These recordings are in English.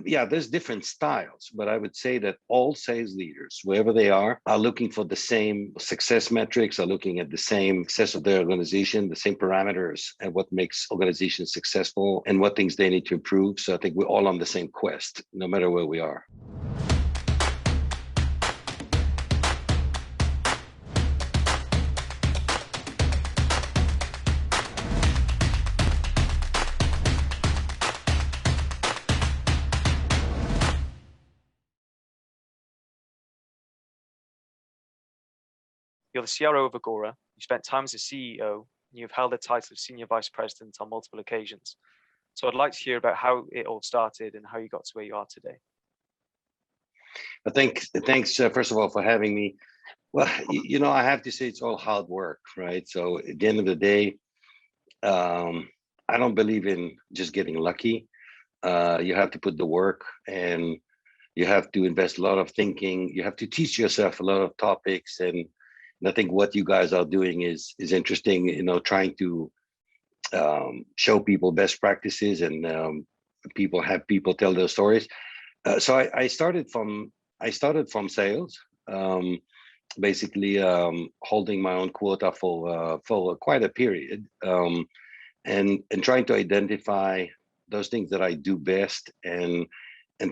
Yeah, there's different styles, but I would say that all sales leaders, wherever they are looking for the same success metrics, are looking at the same success of their organization, the same parameters, and what makes organizations successful and what things they need to improve. So I think we're all on the same quest, no matter where we are. You're the CRO of Agora. You spent time as a CEO, and you've held the title of Senior Vice President on multiple occasions. So I'd like to hear about how it all started and how you got to where you are today. Thanks, first of all, for having me. Well, I have to say it's all hard work, right? So at the end of the day, I don't believe in just getting lucky. You have to put the work, and you have to invest a lot of thinking. You have to teach yourself a lot of topics, and I think what you guys are doing is interesting. Trying to show people best practices, and have people tell their stories. So I started from sales, basically holding my own quota for quite a period, and trying to identify those things that I do best and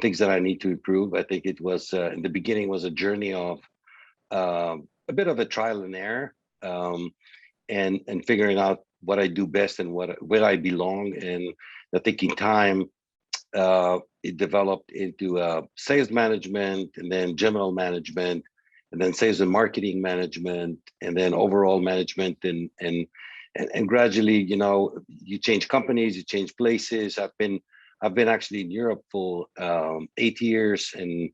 things that I need to improve. I think it was in the beginning was a journey of a bit of a trial and error, and figuring out what I do best and where I belong. And I think in time, it developed into sales management, and then general management, and then sales and marketing management, and then overall management, and gradually, you change companies, you change places. I've been actually in Europe for 8 years, and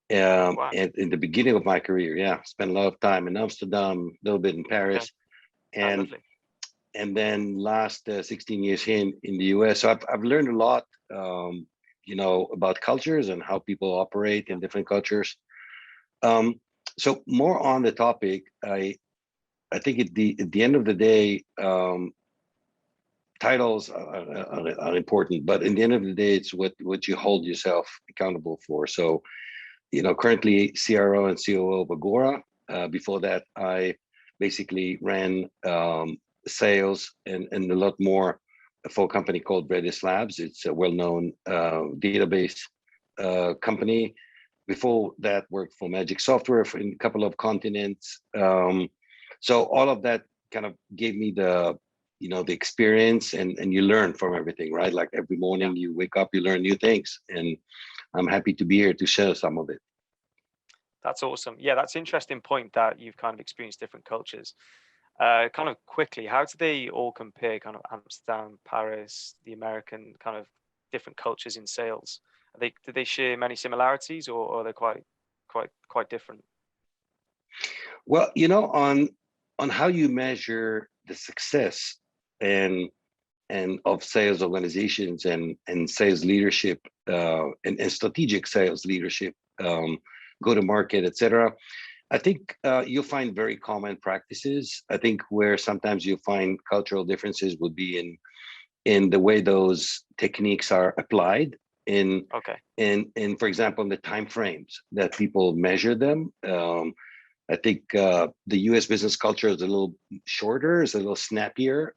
Wow. in the beginning of my career, spent a lot of time in Amsterdam, a little bit in Paris, Okay. and then last 16 years here in the US. So I've learned a lot, about cultures and how people operate in different cultures. So more on the topic, I think at the end of the day, titles are important, but in the end of the day, it's what you hold yourself accountable for. So, currently CRO and COO of Agora. Before that, I basically ran sales and a lot more for a company called Redis Labs. It's a well-known database company. Before that, worked for Magic Software in a couple of continents. So all of that kind of gave me the experience, and you learn from everything, right? Like every morning you wake up, you learn new things, and I'm happy to be here to share some of it. That's awesome. Yeah, that's an interesting point that you've kind of experienced different cultures. Kind of quickly, how do they all compare, kind of Amsterdam, Paris, the American kind of different cultures in sales? Do they share many similarities, or are they quite different? Well, on how you measure the success and of sales organizations and sales leadership, and strategic sales leadership, go to market, etc. I think you'll find very common practices. I think where sometimes you find cultural differences would be in the way those techniques are applied, in for example, in the time frames that people measure them. I think the U.S. business culture is a little shorter, is a little snappier.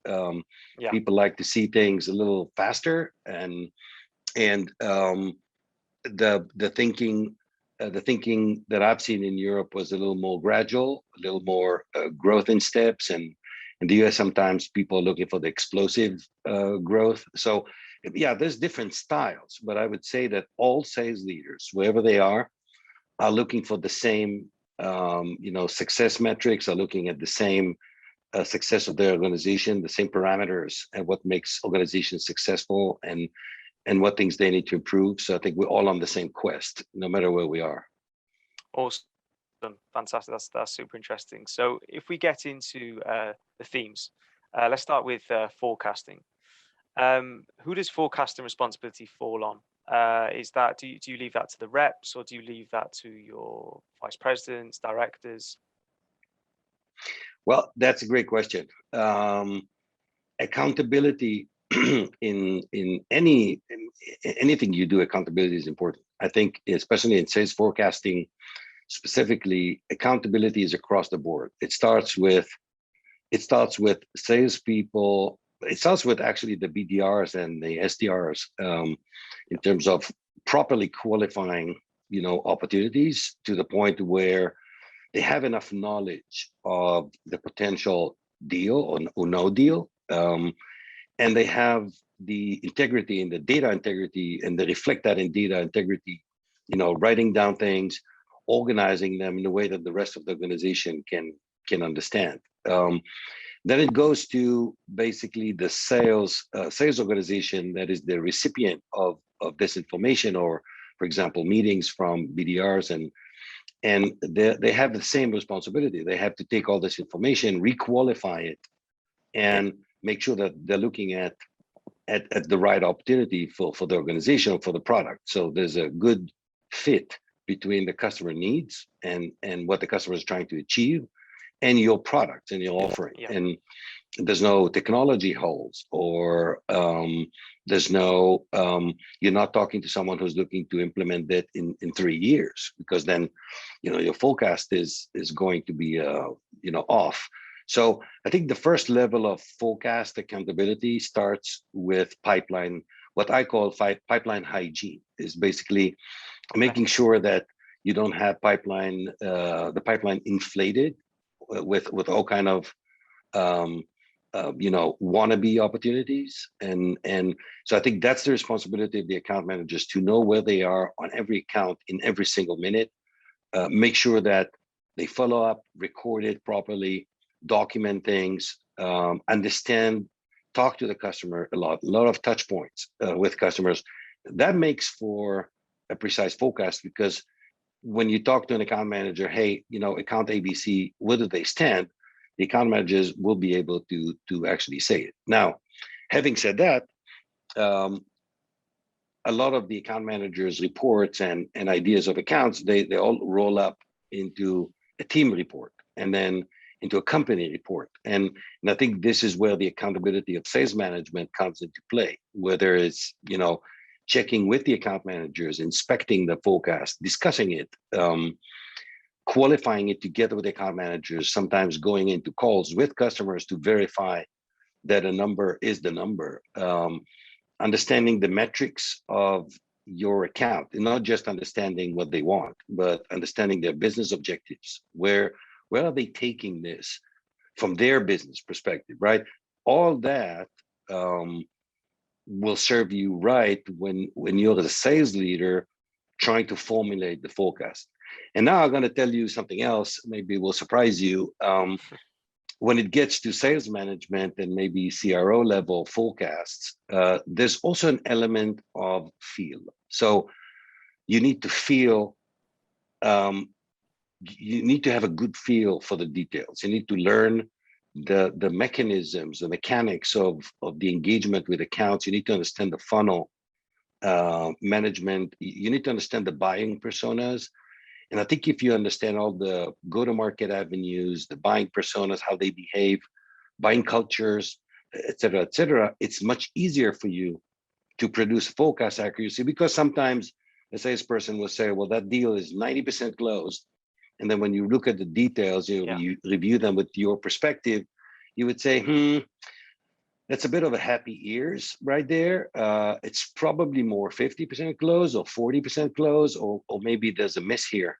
People like to see things a little faster, and the thinking that I've seen in Europe was a little more gradual, a little more growth in steps, and in the US sometimes people are looking for the explosive growth. So there's different styles, but I would say that all sales leaders, wherever they are looking for the same success metrics, are looking at the same success of their organization, the same parameters, and what makes organizations successful, and what things they need to improve. So I think we're all on the same quest, no matter where we are. Awesome, fantastic. That's super interesting. So if we get into the themes, let's start with forecasting. Who does forecasting responsibility fall on? Is that do you leave that to the reps, or do you leave that to your vice presidents, directors? Well, that's a great question. Accountability anything you do, accountability is important. I think, especially in sales forecasting, specifically, accountability is across the board. It starts with salespeople. It starts with actually the BDRs and the SDRs, in terms of properly qualifying, opportunities to the point where they have enough knowledge of the potential deal or no deal, and they have the integrity and the data integrity, and they reflect that in data integrity, writing down things, organizing them in a way that the rest of the organization can understand. Then it goes to basically the sales organization that is the recipient of this information, or, for example, meetings from BDRs, and they have the same responsibility. They have to take all this information, requalify it, and make sure that they're looking at the right opportunity for the organization or for the product. So there's a good fit between the customer needs and what the customer is trying to achieve, and your product and your offering. Yeah. And there's no technology holes, or there's no you're not talking to someone who's looking to implement that in 3 years, because then your forecast is going to be off. So I think the first level of forecast accountability starts with pipeline. What I call pipeline hygiene is basically making sure that you don't have the pipeline inflated with all kind of wannabe opportunities, and so I think that's the responsibility of the account managers, to know where they are on every account in every single minute, make sure that they follow up, record it properly, document things, understand, talk to the customer a lot of touch points with customers. That makes for a precise forecast, because when you talk to an account manager, hey, account ABC, where do they stand? The account managers will be able to actually say it. Now, having said that, a lot of the account managers' reports and ideas of accounts, they all roll up into a team report, and then into a company report. And I think this is where the accountability of sales management comes into play, whether it's, checking with the account managers, inspecting the forecast, discussing it, qualifying it together with the account managers, sometimes going into calls with customers to verify that a number is the number, understanding the metrics of your account, and not just understanding what they want, but understanding their business objectives. Where are they taking this from their business perspective, right? All that will serve you right when you're the sales leader trying to formulate the forecast. And now I'm going to tell you something else, maybe will surprise you. When it gets to sales management and maybe CRO level forecasts, there's also an element of feel. So you need to feel, you need to have a good feel for the details. You need to learn the mechanisms, the mechanics of the engagement with accounts. You need to understand the funnel management. You need to understand the buying personas. And I think if you understand all the go-to-market avenues, the buying personas, how they behave, buying cultures, et cetera, it's much easier for you to produce forecast accuracy, because sometimes a salesperson will say, well, that deal is 90% closed. And then when you look at the details, you review them with your perspective, you would say, that's a bit of a happy ears right there. It's probably more 50% close or 40% close, or maybe there's a miss here,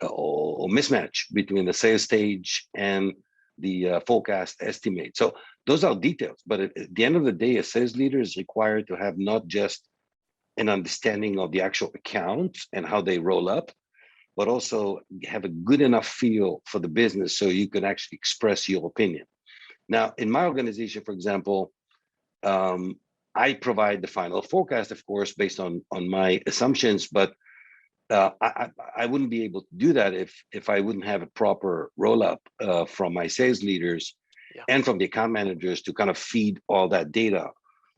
or mismatch between the sales stage and the forecast estimate. So those are details. But at the end of the day, a sales leader is required to have not just an understanding of the actual account and how they roll up, but also have a good enough feel for the business so you can actually express your opinion. Now, in my organization, for example, I provide the final forecast, of course, based on my assumptions, but I wouldn't be able to do that if I wouldn't have a proper roll-up from my sales leaders and from the account managers to kind of feed all that data,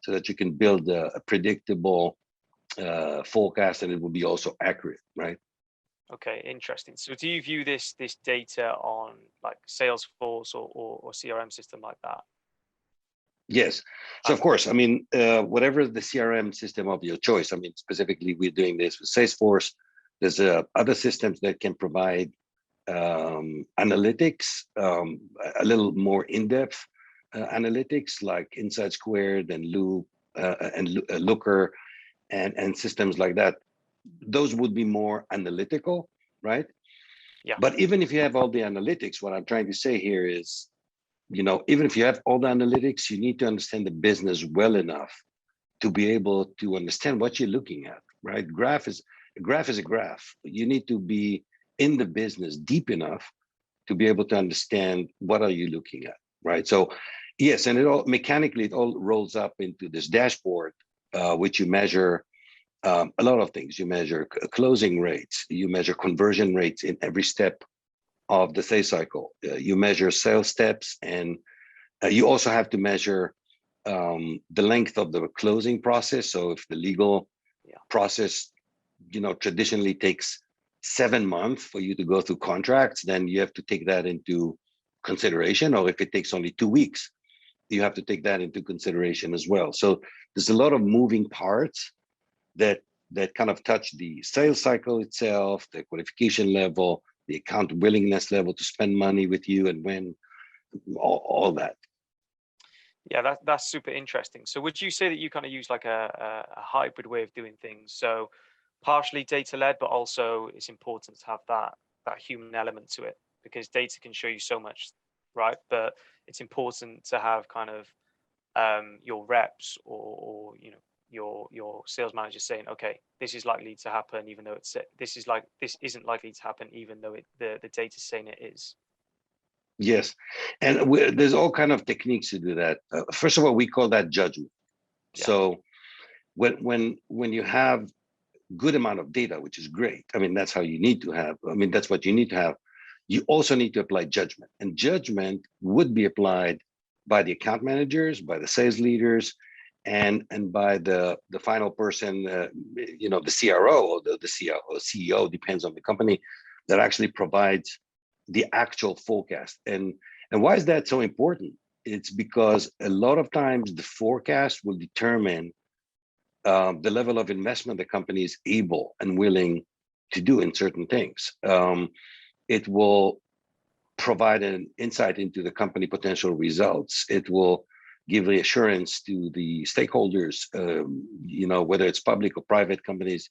so that you can build a predictable forecast, and it will be also accurate, right? Okay, interesting. So do you view this data on like Salesforce or CRM system like that? Yes. So of course, I mean, whatever the CRM system of your choice. I mean, specifically, we're doing this with Salesforce. There's other systems that can provide analytics, a little more in-depth analytics, like Inside Squared and Loop and Looker and systems like that. Those would be more analytical, right? Yeah. But even if you have all the analytics, what I'm trying to say here is, even if you have all the analytics, you need to understand the business well enough to be able to understand what you're looking at, right? A graph is a graph. You need to be in the business deep enough to be able to understand what are you looking at, right? So yes, and it all rolls up into this dashboard, which you measure a lot of things. You measure closing rates, you measure conversion rates in every step of the sales cycle. You measure sales steps, and you also have to measure the length of the closing process. So if the legal process, traditionally takes 7 months for you to go through contracts, then you have to take that into consideration. Or if it takes only 2 weeks, you have to take that into consideration as well. So there's a lot of moving parts that kind of touch the sales cycle itself, the qualification level, the account willingness level to spend money with you, and when all that. Yeah, that's super interesting. So would you say that you kind of use like a hybrid way of doing things? So partially data led, but also it's important to have that human element to it, because data can show you so much, right? But it's important to have kind of your reps or your sales manager saying, okay, this is likely to happen, even though this isn't likely to happen, even though the data's saying it is. Yes, and there's all kind of techniques to do that. First of all, we call that judgment. Yeah. So when you have good amount of data, which is great, I mean, that's how you need to have. I mean, that's what you need to have. You also need to apply judgment, and judgment would be applied by the account managers, by the sales leaders, and by the final person, the CRO or the CEO, depends on the company, that actually provides the actual forecast. And why is that so important? It's because a lot of times the forecast will determine the level of investment the company is able and willing to do in certain things. It will provide an insight into the company potential results. It will give reassurance to the stakeholders, whether it's public or private companies,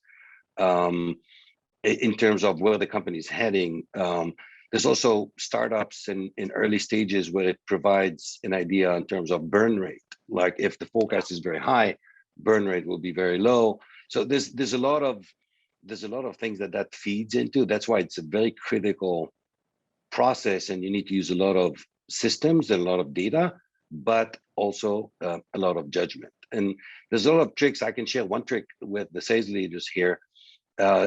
in terms of where the company is heading. There's also startups in early stages where it provides an idea in terms of burn rate. Like if the forecast is very high, burn rate will be very low. So there's a lot of things that feeds into. That's why it's a very critical process, and you need to use a lot of systems and a lot of data, but also a lot of judgment. And there's a lot of tricks. I can share one trick with the sales leaders here.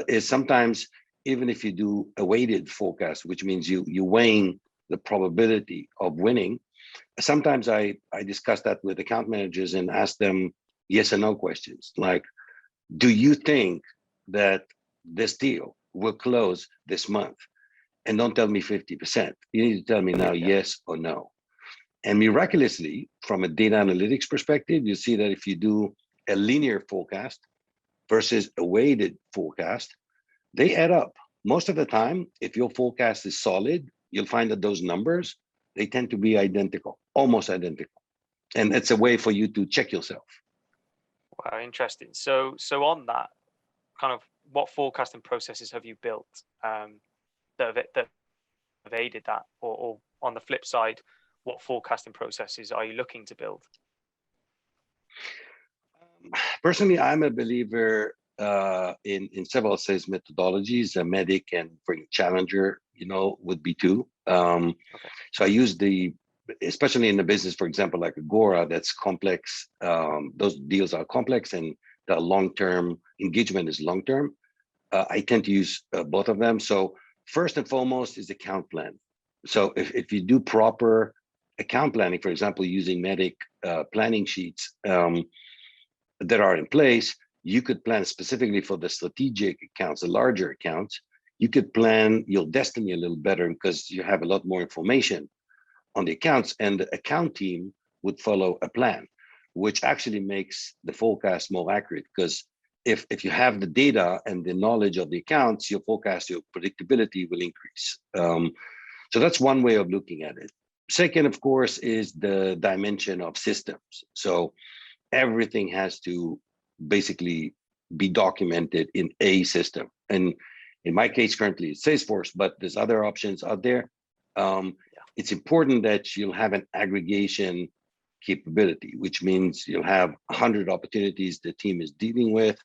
Is sometimes, even if you do a weighted forecast, which means you weighing the probability of winning, sometimes I discuss that with account managers and ask them yes or no questions, like, do you think that this deal will close this month? And don't tell me 50%. You need to tell me now yes or no. And miraculously, from a data analytics perspective, you see that if you do a linear forecast versus a weighted forecast, they add up. Most of the time, if your forecast is solid, you'll find that those numbers, they tend to be identical, almost identical. And it's a way for you to check yourself. Wow, interesting. So on that, kind of what forecasting processes have you built that have aided that? Or on the flip side, what forecasting processes are you looking to build? Personally, I'm a believer in several sales methodologies. A medic and challenger, would be two. Okay. So I use especially in the business, for example, like Agora, that's complex. Those deals are complex, and the long-term engagement is long-term. I tend to use both of them. So first and foremost is account plan. So if you do proper account planning, for example, using medic planning sheets that are in place, you could plan specifically for the strategic accounts, the larger accounts. You could plan your destiny a little better because you have a lot more information on the accounts, and the account team would follow a plan, which actually makes the forecast more accurate, because if you have the data and the knowledge of the accounts, your forecast, your predictability will increase. So that's one way of looking at it. Second, of course, is the dimension of systems. So everything has to basically be documented in a system. And in my case, currently it's Salesforce, but there's other options out there. It's important that you'll have an aggregation capability, which means you'll have 100 opportunities the team is dealing with.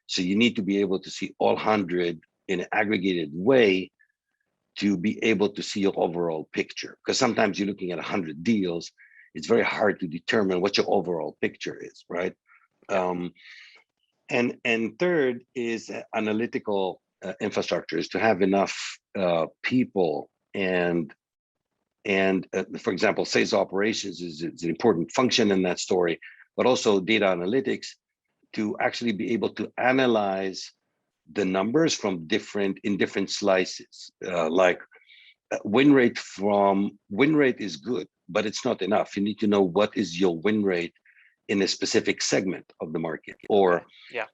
So you need to be able to see all 100 in an aggregated way to be able to see your overall picture. Because sometimes you're looking at 100 deals, it's very hard to determine what your overall picture is, right? And third is analytical infrastructures, to have enough people and for example, sales operations is an important function in that story, but also data analytics, to actually be able to analyze the numbers from different slices. Like win rate is good, but it's not enough. You need to know what is your win rate in a specific segment of the market, or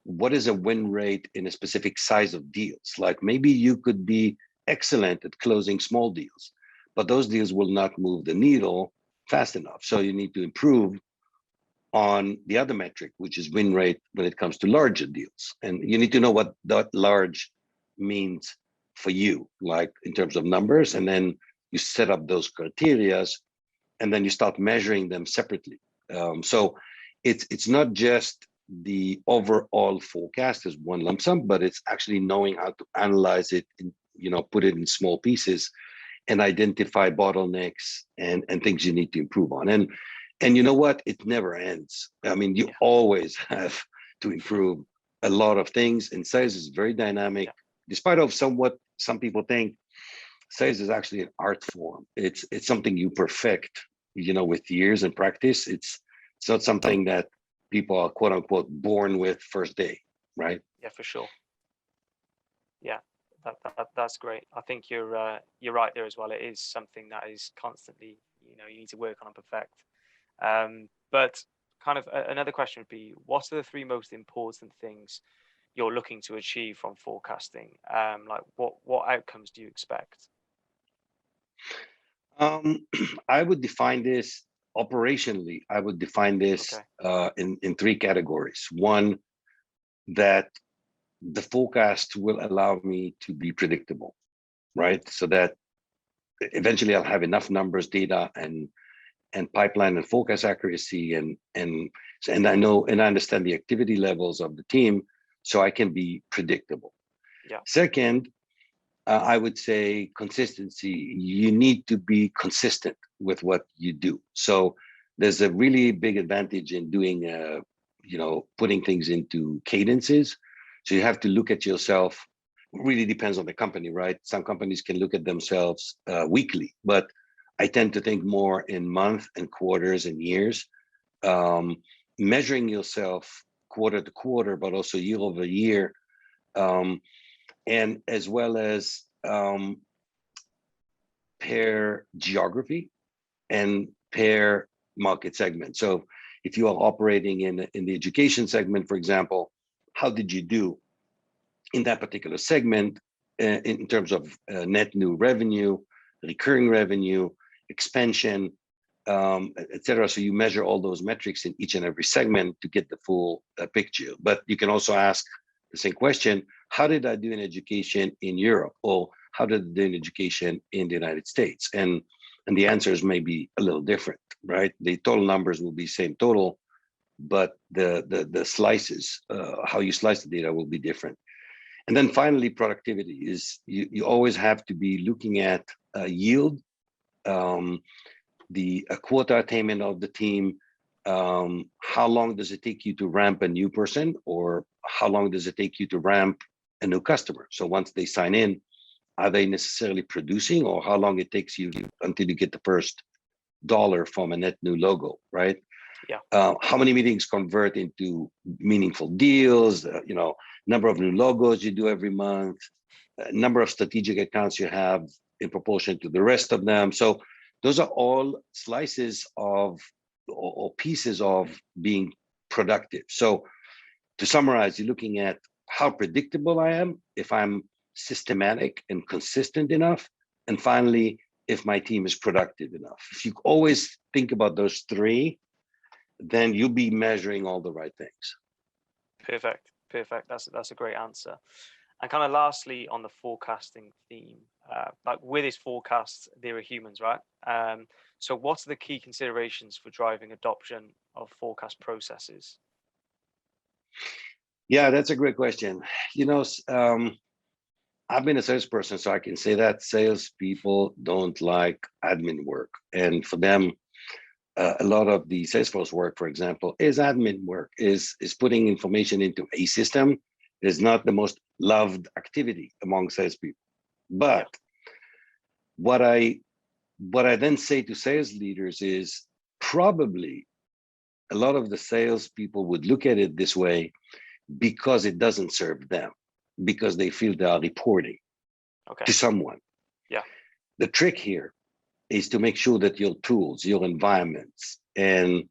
what is a win rate in a specific size of deals. Like maybe you could be excellent at closing small deals, but those deals will not move the needle fast enough. So you need to improve on the other metric, which is win rate when it comes to larger deals. And you need to know what that large means for you, like in terms of numbers, and then you set up those criteria, and then you start measuring them separately. So it's not just the overall forecast as one lump sum, but it's actually knowing how to analyze it, and put it in small pieces, and identify bottlenecks and things you need to improve on. And you know what? It never ends. I mean, you always have to improve a lot of things, and sales is very dynamic. Despite of some people think sales is actually an art form. It's something you perfect, with years and practice. It's not something that people are quote unquote born with first day, right? Yeah, for sure. Yeah, that's great. I think you're right there as well. It is something that is constantly, you need to work on and perfect. But kind of another question would be, what are the 3 most important things you're looking to achieve from forecasting? Like what outcomes do you expect? I would define this operationally. I would define this in 3 categories. One, that the forecast will allow me to be predictable, right? So that eventually I'll have enough numbers, data, and pipeline and forecast accuracy, and I know and I understand the activity levels of the team, so I can be predictable. Second, I would say consistency. You need to be consistent with what you do. So there's a really big advantage in doing, putting things into cadences. So you have to look at yourself. It really depends on the company, right? Some companies can look at themselves weekly, but I tend to think more in months and quarters and years. Measuring yourself quarter to quarter, but also year over year, and as well as pair geography and pair market segment. So if you are operating in the education segment, for example, how did you do in that particular segment in terms of net new revenue, recurring revenue, expansion, etc. So you measure all those metrics in each and every segment to get the full picture. But you can also ask the same question: how did I do in education in Europe, or how did I do in education in the United States? And the answers may be a little different, right? The total numbers will be same total, but the slices, how you slice the data, will be different. And then finally, productivity is you always have to be looking at yield, the quota attainment of the team. How long does it take you to ramp a new person, or how long does it take you to ramp a new customer? So once they sign in, are they necessarily producing, or how long it takes you until you get the first dollar from a net new logo, right? How many meetings convert into meaningful deals? Number of new logos you do every month, number of strategic accounts you have in proportion to the rest of them. So those are all slices of or pieces of being productive. So to summarize, you're looking at how predictable I am, if I'm systematic and consistent enough, and finally, if my team is productive enough. If you always think about those three, then you'll be measuring all the right things. Perfect. That's a great answer. And kind of lastly, on the forecasting theme, like with his forecasts, there are humans, right? So what are the key considerations for driving adoption of forecast processes? Yeah, that's a great question. I've been a salesperson, so I can say that salespeople don't like admin work. And for them, a lot of the Salesforce work, for example, is admin work, is putting information into a system is not the most loved activity among salespeople. But what I then say to sales leaders is probably a lot of the salespeople would look at it this way because it doesn't serve them, because they feel they are reporting to someone. Yeah. The trick here is to make sure that your tools, your environments, and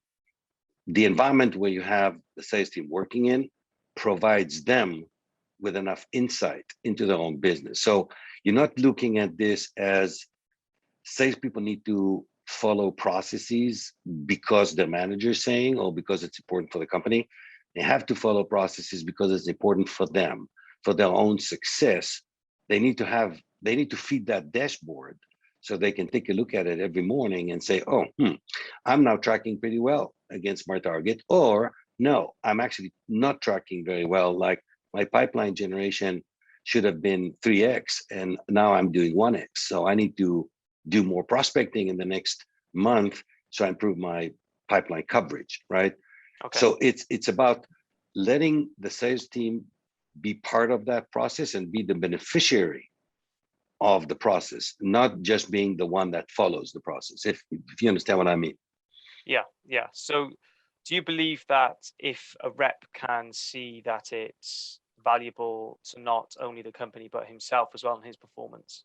the environment where you have the sales team working in provides them with enough insight into their own business. So you're not looking at this as salespeople need to follow processes because the manager is saying or because it's important for the company. They have to follow processes because it's important for them, for their own success. They need to feed that dashboard so they can take a look at it every morning and say, oh, I'm now tracking pretty well against my target, or no, I'm actually not tracking very well. Like my pipeline generation should have been 3x and now I'm doing 1x. So I need to do more prospecting in the next month so I improve my pipeline coverage, right? So it's about letting the sales team be part of that process and be the beneficiary of the process, not just being the one that follows the process, if you understand what I mean. Yeah. So do you believe that if a rep can see that it's valuable to not only the company, but himself as well and his performance,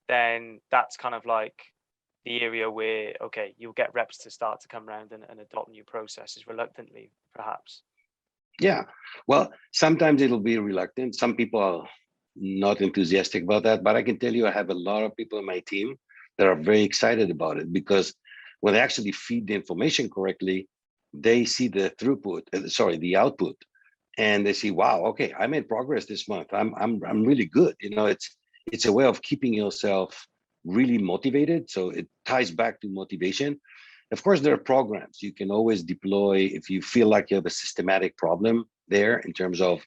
then that's kind of like the area where, you'll get reps to start to come around and adopt new processes reluctantly, perhaps? Yeah, well, sometimes it'll be reluctant. Some people are not enthusiastic about that, but I can tell you, I have a lot of people in my team that are very excited about it because when they actually feed the information correctly, they see the the output, and they see, wow, okay, I made progress this month. I'm really good. It's a way of keeping yourself really motivated. So it ties back to motivation. Of course, there are programs you can always deploy if you feel like you have a systematic problem there in terms of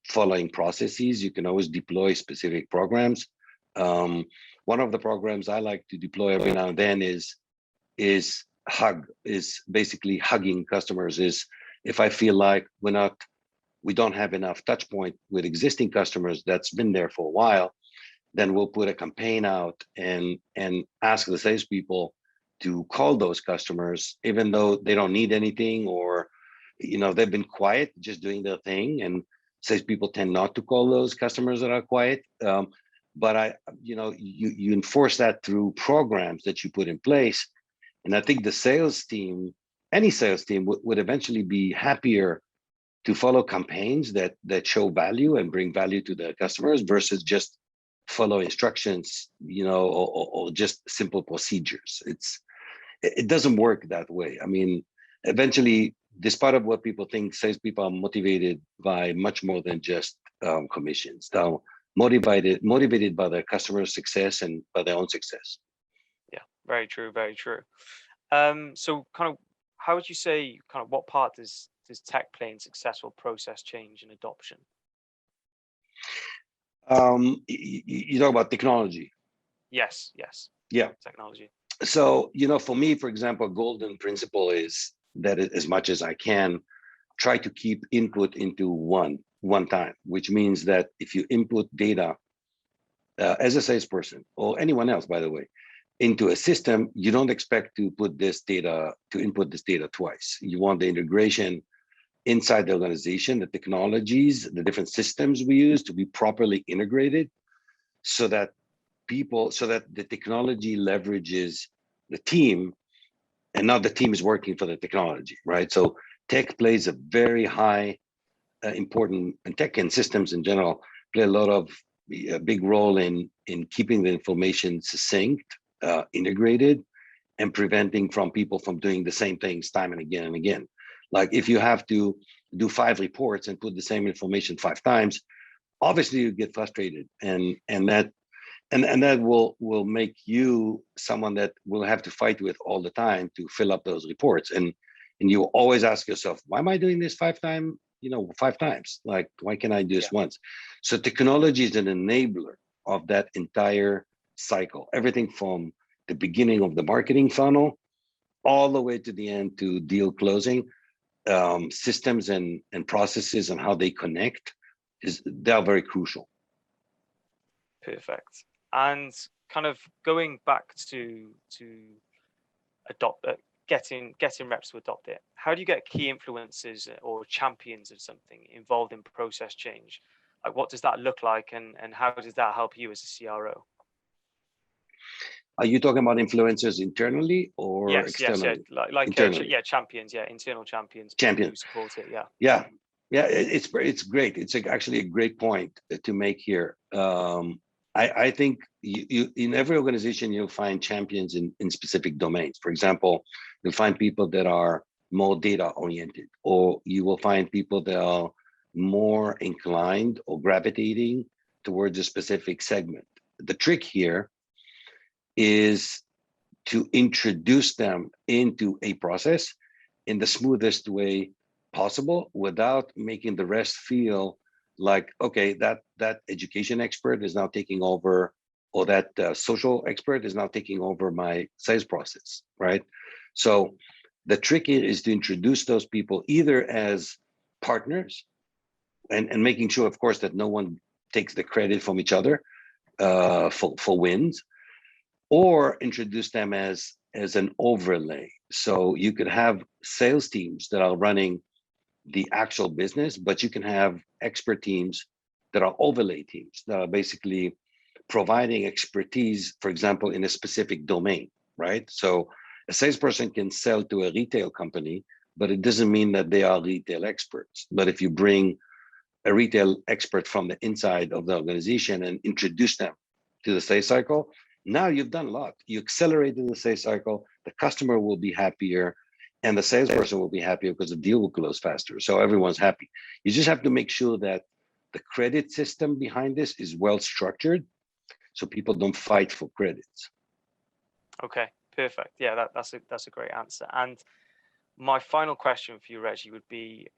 following processes. You can always deploy specific programs. One of the programs I like to deploy every now and then is basically hugging customers. Is if I feel like we don't have enough touch point with existing customers that's been there for a while, then we'll put a campaign out and ask the salespeople to call those customers, even though they don't need anything, or they've been quiet, just doing their thing. And salespeople tend not to call those customers that are quiet. But you enforce that through programs that you put in place. And I think the sales team, any sales team, would eventually be happier to follow campaigns that show value and bring value to their customers versus just follow instructions, or just simple procedures. It doesn't work that way. I mean, eventually, despite of what people think, salespeople are motivated by much more than just commissions. They're motivated by their customer success and by their own success. Yeah, very true, very true. So kind of, how would you say, kind of what part does tech play in successful process change and adoption? You talk about technology. Yes. Yeah. Technology. So, for me, for example, golden principle is that as much as I can, try to keep input into one time, which means that if you input data as a salesperson or anyone else, by the way, into a system, you don't expect to input this data twice. You want the integration inside the organization, the technologies, the different systems we use to be properly integrated so that the technology leverages the team and now the team is working for the technology, right? So tech plays a very high important, and tech and systems in general play a lot of a big role in keeping the information succinct, integrated, and preventing from people from doing the same things time and again and again. Like if you have to do 5 reports and put the same information 5 times, obviously you get frustrated, and that will make you someone that will have to fight with all the time to fill up those reports, and you always ask yourself, why am I doing this 5 times? 5 times. Like, why can't I do this once? So technology is an enabler of that entire cycle, everything from the beginning of the marketing funnel all the way to the end to deal closing. Systems and processes and how they connect they are very crucial. Perfect. And kind of going back to adopt getting reps to adopt it, how do you get key influencers or champions of something involved in process change? Like, what does that look like, and how does that help you as a CRO? Are you talking about influencers internally or externally? Yes, like internally. champions, internal champions who support it, yeah. It's great. It's actually a great point to make here. I think you in every organization you'll find champions in specific domains. For example, you'll find people that are more data oriented, or you will find people that are more inclined or gravitating towards a specific segment. The trick here is to introduce them into a process in the smoothest way possible without making the rest feel like, okay, that education expert is now taking over, or that social expert is now taking over my sales process, right? So the trick is to introduce those people either as partners and making sure, of course, that no one takes the credit from each other for wins, or introduce them as an overlay. So you could have sales teams that are running the actual business, but you can have expert teams that are overlay teams that are basically providing expertise, for example, in a specific domain, right? So a salesperson can sell to a retail company, but it doesn't mean that they are retail experts. But if you bring a retail expert from the inside of the organization and introduce them to the sales cycle, now you've done a lot. You accelerated the sales cycle, the customer will be happier, and the salesperson will be happier because the deal will close faster. So everyone's happy. You just have to make sure that the credit system behind this is well structured so people don't fight for credits. Okay, perfect. Yeah, that's a great answer. And my final question for you, Reggie, would be,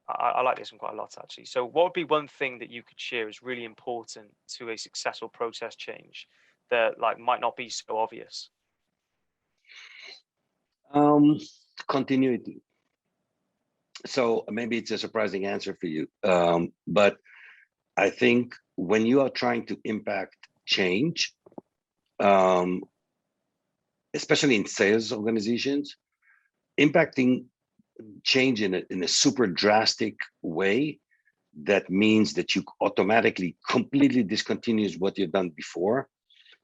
I like this one quite a lot, actually. So what would be one thing that you could share is really important to a successful process change that might not be so obvious? Continuity. So maybe it's a surprising answer for you, but I think when you are trying to impact change, especially in sales organizations, impacting change in a super drastic way, that means that you automatically completely discontinues what you've done before,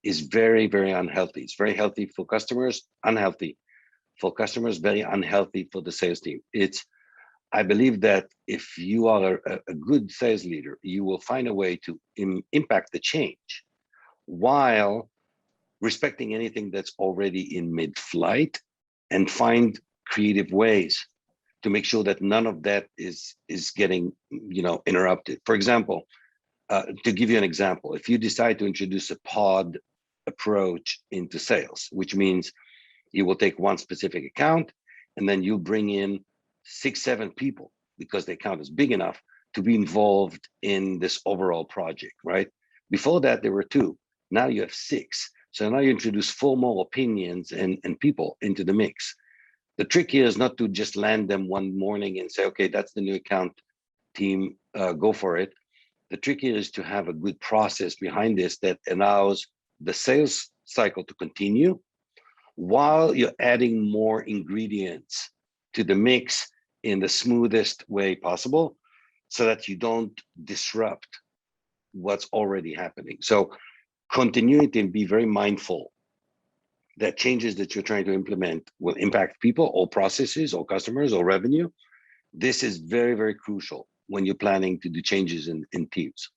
is very, very unhealthy. It's very healthy for customers, unhealthy for customers, very unhealthy for the sales team. I believe that if you are a good sales leader, you will find a way to impact the change while respecting anything that's already in mid-flight, and find creative ways to make sure that none of that is getting interrupted. For example, to give you an example, if you decide to introduce a pod approach into sales, which means you will take one specific account and then you bring in 6, 7 people because the account is big enough to be involved in this overall project, right? Before that, there were 2. Now you have 6. So now you introduce 4 more opinions and people into the mix. The trick here is not to just land them one morning and say, okay, that's the new account team, go for it. The trick here is to have a good process behind this that allows the sales cycle to continue while you're adding more ingredients to the mix in the smoothest way possible, so that you don't disrupt what's already happening. So continuity, and be very mindful that changes that you're trying to implement will impact people or processes or customers or revenue, this is very, very crucial when you're planning to do changes in teams.